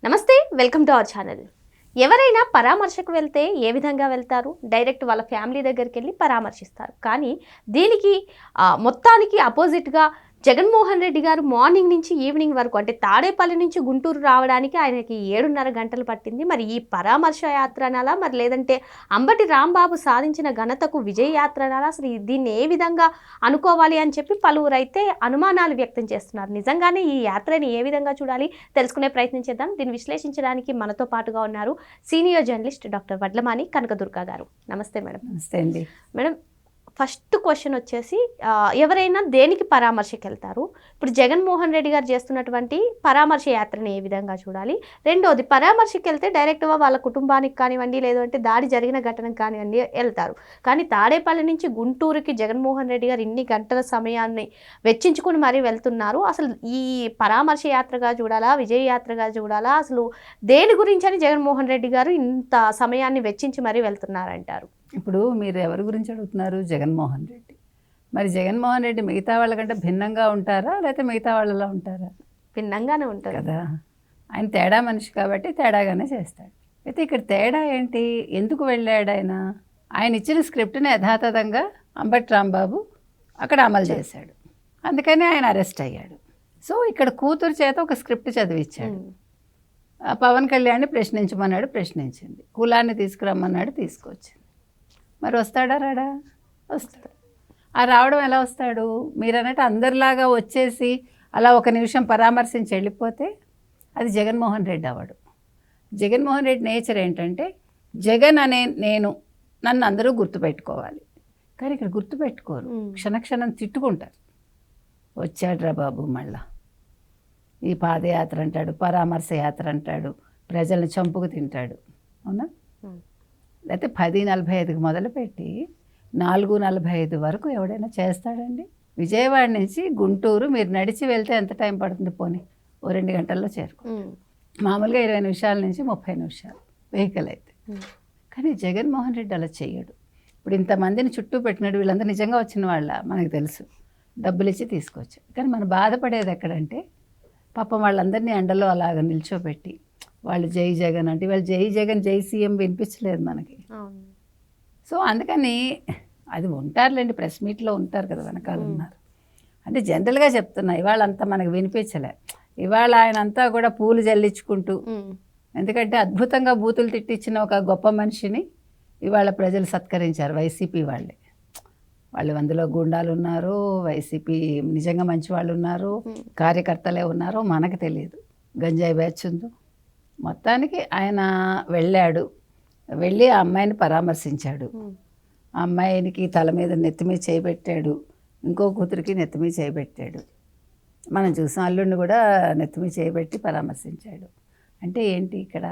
నమస్తే, welcome to our channel. ఎవరైనా పరామర్శకు వెళ్తే ఏ విధంగా వెళ్తారు? డైరెక్ట్ వాళ్ళ ఫ్యామిలీ దగ్గరికి వెళ్ళి పరామర్శిస్తారు. కానీ దీనికి మొత్తానికి అపోజిట్గా జగన్మోహన్ రెడ్డి గారు మార్నింగ్ నుంచి ఈవినింగ్ వరకు, అంటే తాడేపల్లి నుంచి గుంటూరు రావడానికి ఆయనకి 7:30 గంటలు పట్టింది. మరి ఈ పరామర్శ యాత్ర అనాలా, మరి లేదంటే అంబటి రాంబాబు సాధించిన ఘనతకు విజయ యాత్ర అనాలా? అసలు దీన్ని ఏ విధంగా అనుకోవాలి అని చెప్పి పలువురు అయితే అనుమానాలు వ్యక్తం చేస్తున్నారు. నిజంగానే ఈ యాత్రని ఏ విధంగా చూడాలి తెలుసుకునే ప్రయత్నం చేద్దాం. దీన్ని విశ్లేషించడానికి మనతో పాటుగా ఉన్నారు senior journalist doctor Vadlamani Kanakadurga గారు. నమస్తే మేడం. నమస్తే అండి. మేడం, ఫస్ట్ క్వశ్చన్ వచ్చేసి, ఎవరైనా దేనికి పరామర్శకి వెళ్తారు? ఇప్పుడు జగన్మోహన్ రెడ్డి గారు చేస్తున్నటువంటి పరామర్శ యాత్రని ఏ విధంగా చూడాలి? రెండోది, పరామర్శకి వెళ్తే డైరెక్ట్గా వాళ్ళ కుటుంబానికి కానివ్వండి, లేదంటే దాడి జరిగిన ఘటనకు కానివ్వండి వెళ్తారు. కానీ తాడేపల్లి నుంచి గుంటూరుకి జగన్మోహన్ రెడ్డి గారు ఇన్ని గంటల సమయాన్ని వెచ్చించుకుని మరీ వెళ్తున్నారు. అసలు ఈ పరామర్శ యాత్రగా చూడాలా, విజయ యాత్రగా చూడాలా? అసలు దేని గురించి అని జగన్మోహన్ రెడ్డి గారు ఇంత సమయాన్ని వెచ్చించి మరీ వెళ్తున్నారంటారు? ఇప్పుడు మీరు ఎవరి గురించి అడుగుతున్నారు? జగన్మోహన్ రెడ్డి. మరి జగన్మోహన్ రెడ్డి మిగతా వాళ్ళకంటే భిన్నంగా ఉంటారా, లేకపోతే మిగతా వాళ్ళలా ఉంటారా? భిన్నంగానే ఉంటారు కదా. ఆయన తేడా మనిషి కాబట్టి తేడాగానే చేస్తాడు. అయితే ఇక్కడ తేడా ఏంటి? ఎందుకు వెళ్ళాడు ఆయన? ఆయన ఇచ్చిన స్క్రిప్ట్ని యథాతథంగా అంబటి రాంబాబు అక్కడ అమలు చేశాడు. అందుకని ఆయన అరెస్ట్ అయ్యాడు. సో ఇక్కడ కూతురు చేత ఒక స్క్రిప్ట్ చదివించాడు. పవన్ కళ్యాణ్ని ప్రశ్నించమన్నాడు, ప్రశ్నించింది. కులాన్ని తీసుకురమ్మన్నాడు, తీసుకొచ్చింది. మరి వస్తాడా రాడా? వస్తాడు. ఆ రావడం ఎలా వస్తాడు? మీరు అన్నట్టు అందరిలాగా వచ్చేసి అలా ఒక నిమిషం పరామర్శించి వెళ్ళిపోతే అది జగన్మోహన్ రెడ్డి అవ్వడు. జగన్మోహన్ రెడ్డి నేచర్ ఏంటంటే, జగన్ అనే నన్ను అందరూ గుర్తుపెట్టుకోవాలి. కానీ ఇక్కడ గుర్తుపెట్టుకోరు, క్షణక్షణం తిట్టుకుంటారు. వచ్చాడ్రా బాబు మళ్ళా, ఈ పాదయాత్ర అంటాడు, పరామర్శ యాత్ర అంటాడు, ప్రజల్ని చంపుకు తింటాడు. అవునా? లేకపోతే 10:45కి మొదలుపెట్టి 4:45 వరకు ఎవడైనా చేస్తాడండి? విజయవాడ నుంచి గుంటూరు మీరు నడిచి వెళ్తే ఎంత టైం పడుతుంది? పోనీ ఓ 2 గంటల్లో చేరుకో. మామూలుగా 20 నిమిషాల నుంచి 30 నిమిషాలు వెహికల్ అయితే. కానీ జగన్మోహన్ రెడ్డి అలా చెయ్యడు. ఇప్పుడు ఇంతమందిని చుట్టూ పెట్టినాడు. వీళ్ళందరూ నిజంగా వచ్చిన వాళ్ళ మనకు తెలుసు, డబ్బులు ఇచ్చి తీసుకొచ్చాడు. కానీ మనం బాధపడేది ఎక్కడంటే, పాపం వాళ్ళందరినీ ఎండలో అలాగ నిల్చోబెట్టి వాళ్ళు జై జగన్ అంటే, వాళ్ళు జై జగన్ జై సీఎం వినిపించలేదు మనకి. సో అందుకని అది ఉంటారులేండి, ప్రెస్ మీట్లో ఉంటారు కదా, వెనకాల ఉన్నారు. అంటే జనరల్గా చెప్తున్నా, ఇవాళ అంతా మనకు వినిపించలే. ఇవాళ ఆయన అంతా కూడా పూలు జల్లించుకుంటూ, ఎందుకంటే అద్భుతంగా బూతులు తిట్టించిన ఒక గొప్ప మనిషిని ఇవాళ ప్రజలు సత్కరించారు. వైసీపీ వాళ్ళు అందులో గుండాలు ఉన్నారు, వైసీపీ నిజంగా మంచి వాళ్ళు ఉన్నారు, కార్యకర్తలే ఉన్నారు, మనకు తెలియదు. గంజాయి బ్యాచ్ ఉందో. మొత్తానికి ఆయన వెళ్ళి ఆ అమ్మాయిని పరామర్శించాడు. ఆ అమ్మాయినికి తల మీద నెత్తి మీద చేయబెట్టాడు, ఇంకో కూతురికి నెత్తి మీద చేయబెట్టాడు. మనం చూసాం, అల్లుడిని కూడా నెత్తి మీద చేయబెట్టి పరామర్శించాడు. అంటే ఏంటి ఇక్కడ?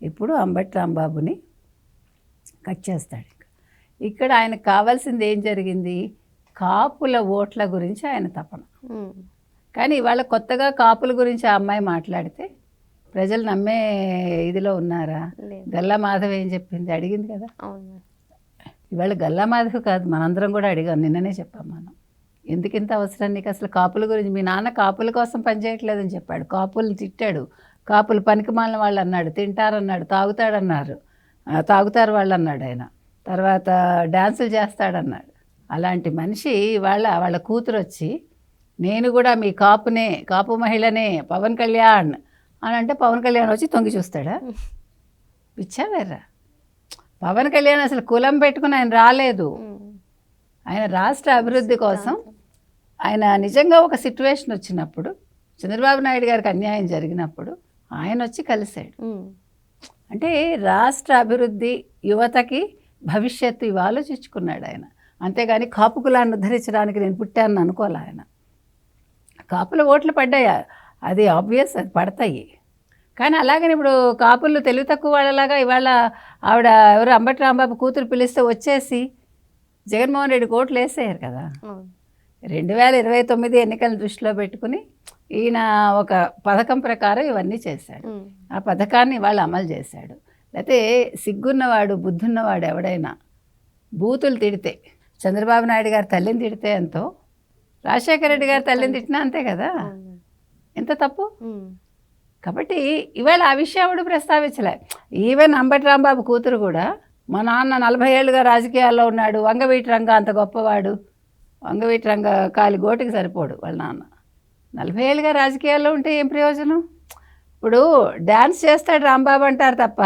ఇప్పుడు అంబటి రాంబాబుని కట్ చేస్తాడు. ఇక్కడ ఆయనకు కావాల్సింది ఏం జరిగింది? కాపుల ఓట్ల గురించి ఆయన తపన. కానీ ఇవాళ కొత్తగా కాపుల గురించి ఆ అమ్మాయి మాట్లాడితే ప్రజలు నమ్మే ఇదిలో ఉన్నారా? గల్లా మాధవ్ ఏం చెప్పింది? అడిగింది కదా. ఇవాళ గల్లా మాధవ్ కాదు, మనందరం కూడా అడిగాం. నిన్ననే చెప్పాం మనం, ఎందుకు ఇంత అవసరం నీకు అసలు కాపుల గురించి? మీ నాన్న కాపుల కోసం పనిచేయట్లేదని చెప్పాడు, కాపులు తిట్టాడు, కాపులు పనికిమాలిన వాళ్ళు అన్నాడు, తింటారన్నాడు, తాగుతారు వాళ్ళు అన్నాడు ఆయన. తర్వాత డ్యాన్సులు చేస్తాడన్నాడు. అలాంటి మనిషి వాళ్ళ కూతురు వచ్చి, నేను కూడా మీ కాపు మహిళనే పవన్ కళ్యాణ్ అని అంటే, పవన్ కళ్యాణ్ వచ్చి తొంగి చూస్తాడా? పిచ్చావేర్రా. పవన్ కళ్యాణ్ అసలు కులం పెట్టుకుని ఆయన రాలేదు. ఆయన రాష్ట్ర అభివృద్ధి కోసం, ఆయన నిజంగా ఒక సిట్యువేషన్ వచ్చినప్పుడు, చంద్రబాబు నాయుడు గారికి అన్యాయం జరిగినప్పుడు ఆయన వచ్చి కలిశాడు. అంటే రాష్ట్ర అభివృద్ధి, యువతకి భవిష్యత్తు ఇవి ఆలోచించుకున్నాడు ఆయన. అంతేగాని కాపు కులాన్ని ఉద్ధరించడానికి నేను పుట్టానని అనుకోలే ఆయన. కాపుల ఓట్లు పడ్డాయా? అది ఆబ్వియస్, అది పడతాయి. కానీ అలాగని ఇప్పుడు కాపులు తెలివి తక్కువ వాళ్ళలాగా ఇవాళ ఆవిడ ఎవరు అంబటి రాంబాబు కూతురు పిలిస్తే వచ్చేసి జగన్మోహన్ రెడ్డి ఓట్లు వేసేయారు కదా. 2029 ఎన్నికలను దృష్టిలో పెట్టుకుని ఈయన ఒక పథకం ప్రకారం ఇవన్నీ చేశాడు. ఆ పథకాన్ని వాళ్ళు అమలు చేశాడు. లేకపోతే సిగ్గున్నవాడు, బుద్ధున్నవాడు ఎవడైనా బూతులు తిడితే, చంద్రబాబు నాయుడు గారి తల్లిని తిడితే ఎంతో, రాజశేఖర రెడ్డి గారి తల్లిని తిట్టినా అంతే కదా. ఎంత తప్పు? కాబట్టి ఇవాళ ఆ విషయం ఆవిడ ప్రస్తావించలే. ఈవెన్ అంబటి రాంబాబు కూతురు కూడా మా నాన్న 40 ఏళ్ళుగా రాజకీయాల్లో ఉన్నాడు, వంగవీటి రంగ అంత గొప్పవాడు, వంగవీటి రంగ కాలి గోటికి సరిపోడు వాళ్ళ నాన్న. 40 ఏళ్ళుగా రాజకీయాల్లో ఉంటే ఏం ప్రయోజనం? ఇప్పుడు డ్యాన్స్ చేస్తాడు రాంబాబు అంటారు తప్ప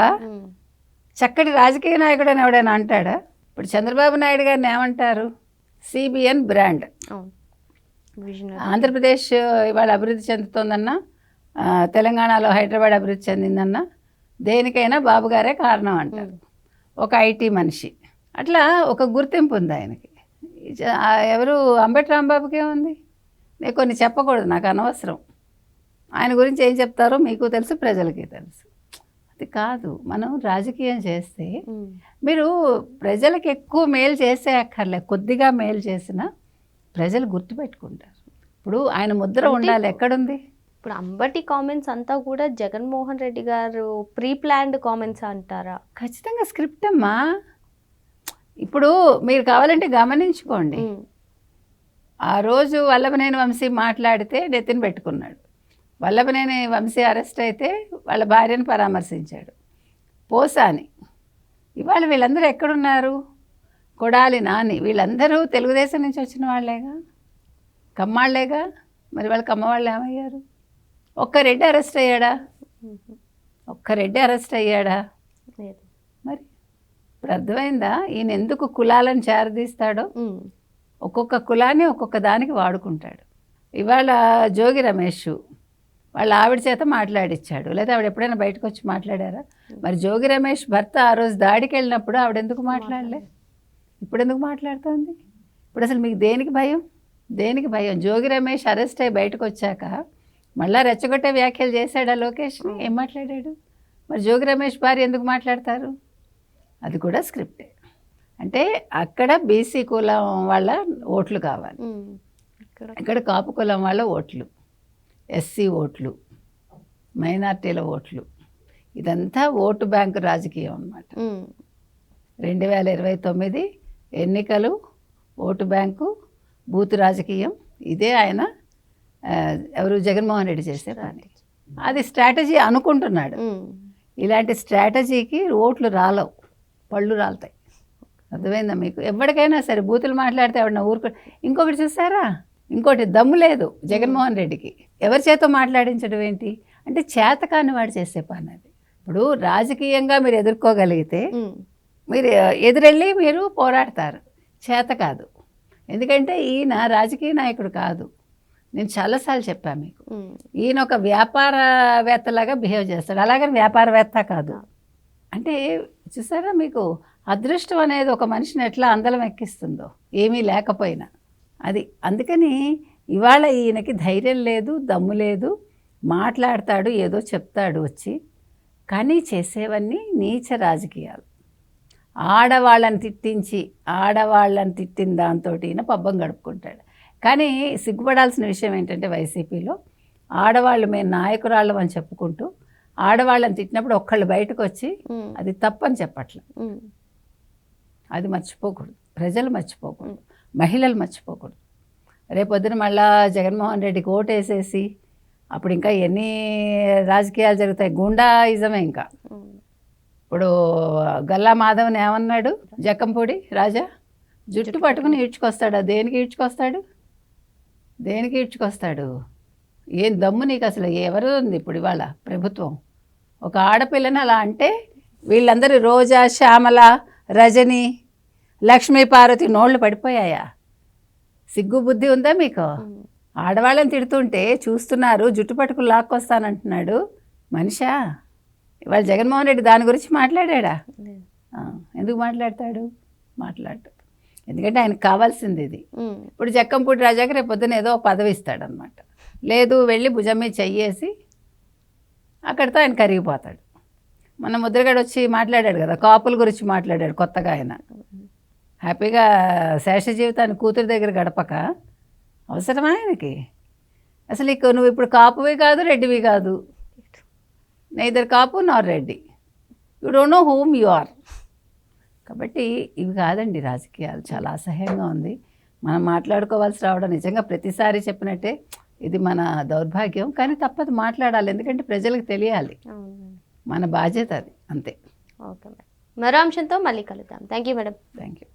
చక్కటి రాజకీయ నాయకుడు అని ఎవడైనా అంటాడా? ఇప్పుడు చంద్రబాబు నాయుడు గారిని ఏమంటారు? CBN brand. ఆంధ్రప్రదేశ్ ఇవాళ అభివృద్ధి చెందుతోందన్నా, తెలంగాణలో హైదరాబాద్ అభివృద్ధి చెందిందన్నా దేనికైనా బాబు గారే కారణం అంటారు. ఒక ఐటీ మనిషి, అట్లా ఒక గుర్తింపు ఉంది ఆయనకి. ఎవరు అంబటి రాంబాబుకి ఏముంది? నేను కొన్ని చెప్పకూడదు, నాకు అనవసరం. ఆయన గురించి ఏం చెప్తారో మీకు తెలుసు, ప్రజలకి తెలుసు. అది కాదు, మనం రాజకీయం చేస్తే మీరు ప్రజలకు ఎక్కువ మేలు చేసే అక్కర్లే, కొద్దిగా మేలు చేసినా ప్రజలు గుర్తుపెట్టుకుంటారు. ఇప్పుడు ఆయన ముద్ర ఉండాలి. ఎక్కడుంది? ఇప్పుడు అంబటి కామెంట్స్ అంతా కూడా జగన్మోహన్ రెడ్డి గారు ప్రీ ప్లాన్డ్ కామెంట్స్ అంటారా? ఖచ్చితంగా స్క్రిప్ట్ అమ్మా. ఇప్పుడు మీరు కావాలంటే గమనించుకోండి, ఆ రోజు వల్లభనేని వంశీ మాట్లాడితే నెత్తిన పెట్టుకున్నాడు. వల్లభనేని వంశీ అరెస్ట్ అయితే వాళ్ళ భార్యను పరామర్శించాడు. పోసాని. ఇవాళ వీళ్ళందరూ ఎక్కడున్నారు? కొడాలి నాని, వీళ్ళందరూ తెలుగుదేశం నుంచి వచ్చిన వాళ్ళేగా, కమ్మాళ్ళేగా. మరి వాళ్ళ కమ్మవాళ్ళు ఏమయ్యారు? ఒక్క రెడ్డి అరెస్ట్ అయ్యాడా? ఒక్క రెడ్డి అరెస్ట్ అయ్యాడా? మరి ఇప్పుడు అర్థమైందా ఈయన ఎందుకు కులాలను చేరదీస్తాడో? ఒక్కొక్క కులాన్ని ఒక్కొక్క దానికి వాడుకుంటాడు. ఇవాళ జోగి రమేష్ వాళ్ళ ఆవిడ చేత మాట్లాడిచ్చాడు, లేదా ఆవిడ ఎప్పుడైనా బయటకు వచ్చి మాట్లాడారా? మరి జోగి రమేష్ భర్త ఆ రోజు దాడికి వెళ్ళినప్పుడు ఆవిడ ఎందుకు మాట్లాడలే? ఇప్పుడు ఎందుకు మాట్లాడుతోంది? ఇప్పుడు అసలు మీకు దేనికి భయం? దేనికి భయం? జోగి రమేష్ అరెస్ట్ అయ్యి బయటకు వచ్చాక మళ్ళీ రెచ్చగొట్టే వ్యాఖ్యలు చేశాడా లోకేష్ని? ఏం మాట్లాడాడు? మరి జోగి రమేష్ భార్య ఎందుకు మాట్లాడతారు? అది కూడా స్క్రిప్టే. అంటే అక్కడ బీసీ కులం వాళ్ళ ఓట్లు కావాలి, ఇక్కడ కాపు కులం వాళ్ళ ఓట్లు, ఎస్సీ ఓట్లు, మైనార్టీల ఓట్లు, ఇదంతా ఓటు బ్యాంకు రాజకీయం అన్నమాట. 2029 ఎన్నికలు, ఓటు బ్యాంకు, బూత్ రాజకీయం, ఇదే ఆయన ఎవరు జగన్మోహన్ రెడ్డి చేసే పని. అది స్ట్రాటజీ అనుకుంటున్నాడు. ఇలాంటి స్ట్రాటజీకి ఓట్లు రాలవు, పళ్ళు రాలుతాయి. అర్థమైందా మీకు? ఎవరికైనా సరే బూతులు మాట్లాడితే ఎవడన్నా ఊరుకో. ఇంకొకటి చూసారా, ఇంకోటి దమ్ము లేదు జగన్మోహన్ రెడ్డికి. ఎవరి చేత మాట్లాడించడం ఏంటి అంటే చేతకాని వాడు చేసే పని అది. ఇప్పుడు రాజకీయంగా మీరు ఎదుర్కోగలిగితే మీరు ఎదురెళ్ళి మీరు పోరాడతారు. చేత కాదు, ఎందుకంటే ఈయన రాజకీయ నాయకుడు కాదు. నేను చాలాసార్లు చెప్పాను మీకు, ఈయన ఒక వ్యాపారవేత్తలాగా బిహేవ్ చేస్తాడు, అలాగని వ్యాపారవేత్త కాదు. అంటే చూసారా మీకు, అదృష్టం అనేది ఒక మనిషిని ఎట్లా అందలం ఎక్కిస్తుందో ఏమీ లేకపోయినా. అది అందుకని ఇవాళ ఈయనకి ధైర్యం లేదు, దమ్ము లేదు. మాట్లాడతాడు, ఏదో చెప్తాడు వచ్చి, కానీ చేసేవన్నీ నీచ రాజకీయాలు. ఆడవాళ్ళని తిట్టిన దాంతో ఈయన పబ్బం గడుపుకుంటాడు. కానీ సిగ్గుపడాల్సిన విషయం ఏంటంటే వైసీపీలో ఆడవాళ్ళు మేము నాయకురాళ్ళం అని చెప్పుకుంటూ ఆడవాళ్ళని తిట్టినప్పుడు ఒక్కళ్ళు బయటకు వచ్చి అది తప్పని చెప్పట్లేదు. అది మర్చిపోకూడదు, ప్రజలు మర్చిపోకూడదు, మహిళలు మర్చిపోకూడదు. రేపొద్దున మళ్ళా జగన్మోహన్ రెడ్డికి ఓటేసేసి అప్పుడు ఇంకా ఎన్ని రాజకీయాలు జరుగుతాయి, గుండాయిజమే. ఇంకా ఇప్పుడు గల్లా మాధవన్ ఏమన్నాడు, జక్కంపూడి రాజా జుట్టు పట్టుకుని ఈడ్చుకొస్తాడా? దేనికి ఈడ్చుకొస్తాడు? దేనికి ఈడ్చుకొస్తాడు? ఏం దమ్ము నీకు అసలు? ఎవరు ఉంది ఇప్పుడు ఇవాళ ప్రభుత్వం? ఒక ఆడపిల్లని అలా అంటే వీళ్ళందరూ రోజా, శ్యామల, రజని, లక్ష్మీ పార్వతి నోళ్ళు పడిపోయాయా? సిగ్గు బుద్ధి ఉందా మీకు? ఆడవాళ్ళని తిడుతుంటే చూస్తున్నారు, జుట్టు పట్టుకుని లాక్కొస్తానంటున్నాడు. మనిషా? ఇవాళ జగన్మోహన్ రెడ్డి దాని గురించి మాట్లాడా? ఎందుకు మాట్లాడతాడు? మాట్లాడు, ఎందుకంటే ఆయనకు కావాల్సింది ఇది. ఇప్పుడు జక్కంపూడి రాజాకి రేపు పొద్దున ఏదో పదవి ఇస్తాడనమాట. లేదు, వెళ్ళి భుజం మీద చెయ్యేసి అక్కడితో ఆయన కరిగిపోతాడు. మన ముద్రగడ వచ్చి మాట్లాడాడు కదా, కాపుల గురించి మాట్లాడాడు కొత్తగా. ఆయన హ్యాపీగా శేష జీవితాన్ని కూతురి దగ్గర గడపక అవసరమా ఆయనకి? అసలు నువ్వు ఇప్పుడు కాపువి కాదు, రెడ్డివి కాదు, neither Kapu nor Reddy, you don't know whom you are. కాబట్టి ఇవి కాదండి రాజకీయాలు. చాలా అసహ్యంగా ఉంది. మనం మాట్లాడుకోవాల్సి రావడం నిజంగా ప్రతిసారి చెప్పినట్టే ఇది మన దౌర్భాగ్యం, కానీ తప్పదు, మాట్లాడాలి, ఎందుకంటే ప్రజలకు తెలియాలి, అవును. మన బాధ్యత అది, అంతే. ఓకే మేడం, మరో అంశంతో మళ్ళీ కలుద్దాం. Thank you madam. Thank you.